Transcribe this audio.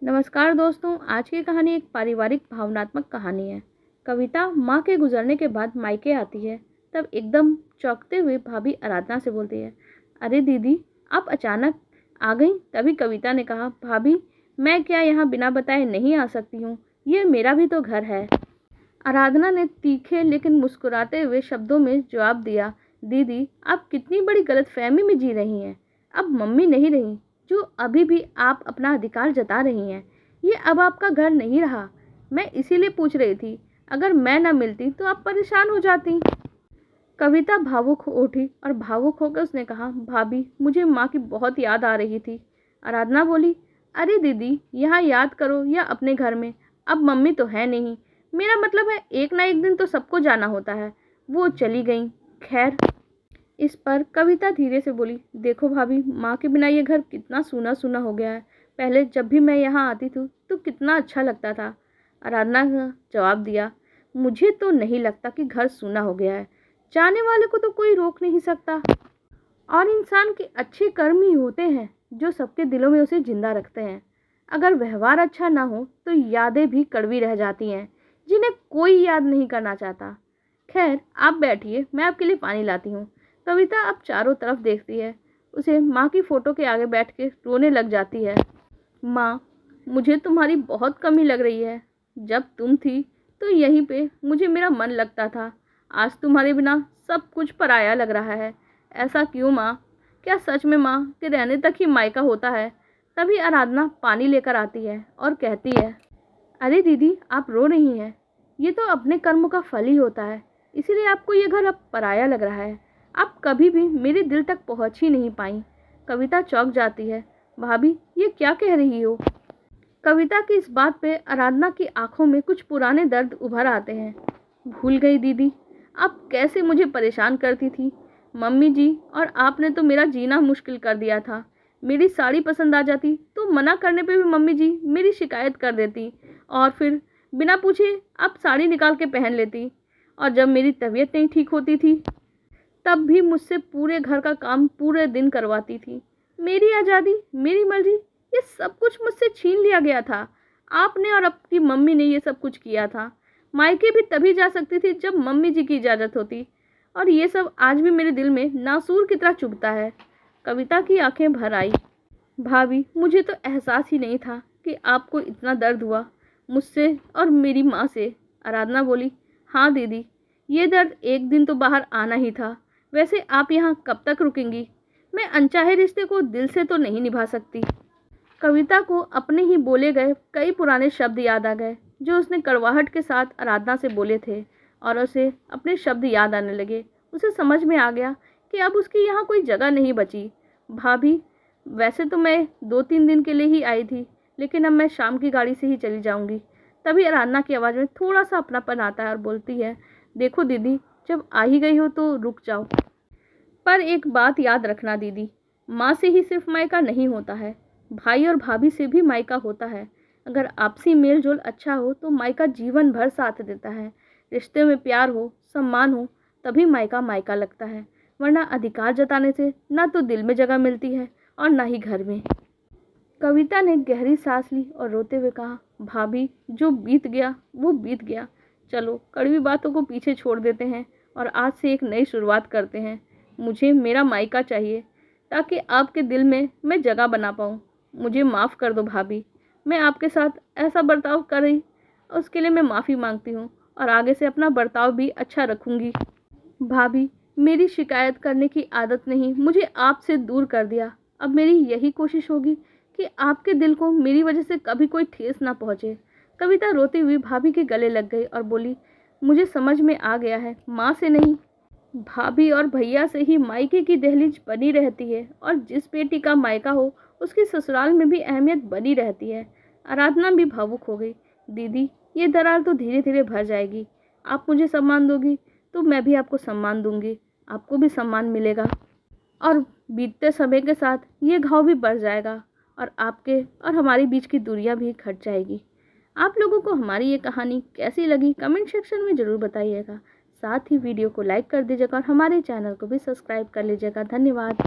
नमस्कार दोस्तों, आज की कहानी एक पारिवारिक भावनात्मक कहानी है। कविता माँ के गुजरने के बाद मायके आती है। तब एकदम चौंकते हुए भाभी आराधना से बोलती है, अरे दीदी, आप अचानक आ गई। तभी कविता ने कहा, भाभी मैं क्या यहाँ बिना बताए नहीं आ सकती हूँ, ये मेरा भी तो घर है। आराधना ने तीखे लेकिन मुस्कुराते हुए शब्दों में जवाब दिया, दीदी आप कितनी बड़ी गलतफहमी में जी रही हैं। अब मम्मी नहीं रही जो अभी भी आप अपना अधिकार जता रही हैं। ये अब आपका घर नहीं रहा। मैं इसीलिए पूछ रही थी, अगर मैं न मिलती तो आप परेशान हो जाती। कविता भावुक हो उठी और भावुक होकर उसने कहा, भाभी मुझे माँ की बहुत याद आ रही थी। आराधना बोली, अरे दीदी यहाँ याद करो या अपने घर में, अब मम्मी तो है नहीं। मेरा मतलब है एक ना एक दिन तो सबको जाना होता है। वो चली गई। खैर। इस पर कविता धीरे से बोली, देखो भाभी, माँ के बिना ये घर कितना सूना सूना हो गया है। पहले जब भी मैं यहाँ आती थी तो कितना अच्छा लगता था। आराधना ने जवाब दिया, मुझे तो नहीं लगता कि घर सूना हो गया है। जाने वाले को तो कोई रोक नहीं सकता, और इंसान के अच्छे कर्म ही होते हैं जो सबके दिलों में उसे जिंदा रखते हैं। अगर व्यवहार अच्छा ना हो तो यादें भी कड़वी रह जाती हैं, जिन्हें कोई याद नहीं करना चाहता। खैर, आप बैठिए, मैं आपके लिए पानी लाती हूँ। कविता अब चारों तरफ देखती है। उसे माँ की फोटो के आगे बैठ के रोने लग जाती है। माँ, मुझे तुम्हारी बहुत कमी लग रही है। जब तुम थी तो यहीं पे मुझे मेरा मन लगता था। आज तुम्हारे बिना सब कुछ पराया लग रहा है। ऐसा क्यों माँ? क्या सच में माँ के रहने तक ही मायका होता है? तभी आराधना पानी लेकर आती है और कहती है, अरे दीदी आप रो रही हैं। ये तो अपने कर्मों का फल ही होता है, इसीलिए आपको ये घर अब पराया लग रहा है। आप कभी भी मेरे दिल तक पहुंच ही नहीं पाई। कविता चौंक जाती है। भाभी ये क्या कह रही हो? कविता की इस बात पे आराधना की आंखों में कुछ पुराने दर्द उभर आते हैं। भूल गई दीदी, आप कैसे मुझे परेशान करती थी। मम्मी जी और आपने तो मेरा जीना मुश्किल कर दिया था। मेरी साड़ी पसंद आ जाती तो मना करने पे भी मम्मी जी मेरी शिकायत कर देती, और फिर बिना पूछे आप साड़ी निकाल के पहन लेती। और जब मेरी तबीयत नहीं ठीक होती थी तब भी मुझसे पूरे घर का काम पूरे दिन करवाती थी। मेरी आज़ादी, मेरी मर्जी, ये सब कुछ मुझसे छीन लिया गया था। आपने और आपकी मम्मी ने ये सब कुछ किया था। मायके भी तभी जा सकती थी जब मम्मी जी की इजाज़त होती, और ये सब आज भी मेरे दिल में नासूर की तरह चुभता है। कविता की आंखें भर आई। भाभी मुझे तो एहसास ही नहीं था कि आपको इतना दर्द हुआ मुझसे और मेरी माँ से। आराधना बोली, हाँ दीदी, ये दर्द एक दिन तो बाहर आना ही था। वैसे आप यहाँ कब तक रुकेंगी? मैं अनचाहे रिश्ते को दिल से तो नहीं निभा सकती। कविता को अपने ही बोले गए कई पुराने शब्द याद आ गए जो उसने कड़वाहट के साथ आराधना से बोले थे, और उसे अपने शब्द याद आने लगे। उसे समझ में आ गया कि अब उसकी यहाँ कोई जगह नहीं बची। भाभी, वैसे तो मैं 2-3 दिन के लिए ही आई थी, लेकिन अब मैं शाम की गाड़ी से ही चली जाऊंगी। तभी आराधना की आवाज़ में थोड़ा सा अपनापन आता है और बोलती है, देखो दीदी, जब आ ही गई हो तो रुक जाओ। पर एक बात याद रखना दीदी, माँ से ही सिर्फ मायका नहीं होता है, भाई और भाभी से भी मायका होता है। अगर आपसी मेल जोल अच्छा हो तो मायका जीवन भर साथ देता है। रिश्ते में प्यार हो, सम्मान हो, तभी मायका मायका लगता है। वरना अधिकार जताने से ना तो दिल में जगह मिलती है और ना ही घर में। कविता ने गहरी सांस ली और रोते हुए कहा, भाभी जो बीत गया वो बीत गया। चलो कड़वी बातों को पीछे छोड़ देते हैं और आज से एक नई शुरुआत करते हैं। मुझे मेरा मायका चाहिए ताकि आपके दिल में मैं जगह बना पाऊँ। मुझे माफ़ कर दो भाभी, मैं आपके साथ ऐसा बर्ताव कर रही, उसके लिए मैं माफ़ी मांगती हूँ, और आगे से अपना बर्ताव भी अच्छा रखूँगी। भाभी, मेरी शिकायत करने की आदत नहीं मुझे आपसे दूर कर दिया। अब मेरी यही कोशिश होगी कि आपके दिल को मेरी वजह से कभी कोई ठेस ना पहुँचे। कविता रोती हुई भाभी के गले लग गई और बोली, मुझे समझ में आ गया है, माँ से नहीं, भाभी और भैया से ही मायके की दहलीज बनी रहती है, और जिस बेटी का मायका हो उसकी ससुराल में भी अहमियत बनी रहती है। आराधना भी भावुक हो गई। दीदी, ये दरार तो धीरे धीरे भर जाएगी। आप मुझे सम्मान दोगी तो मैं भी आपको सम्मान दूंगी, आपको भी सम्मान मिलेगा, और बीतते समय के साथ ये घाव भी बढ़ जाएगा, और आपके और हमारे बीच की दूरियां भी घट जाएगी। आप लोगों को हमारी ये कहानी कैसी लगी कमेंट सेक्शन में ज़रूर बताइएगा। साथ ही वीडियो को लाइक कर दीजिएगा और हमारे चैनल को भी सब्सक्राइब कर लीजिएगा। धन्यवाद।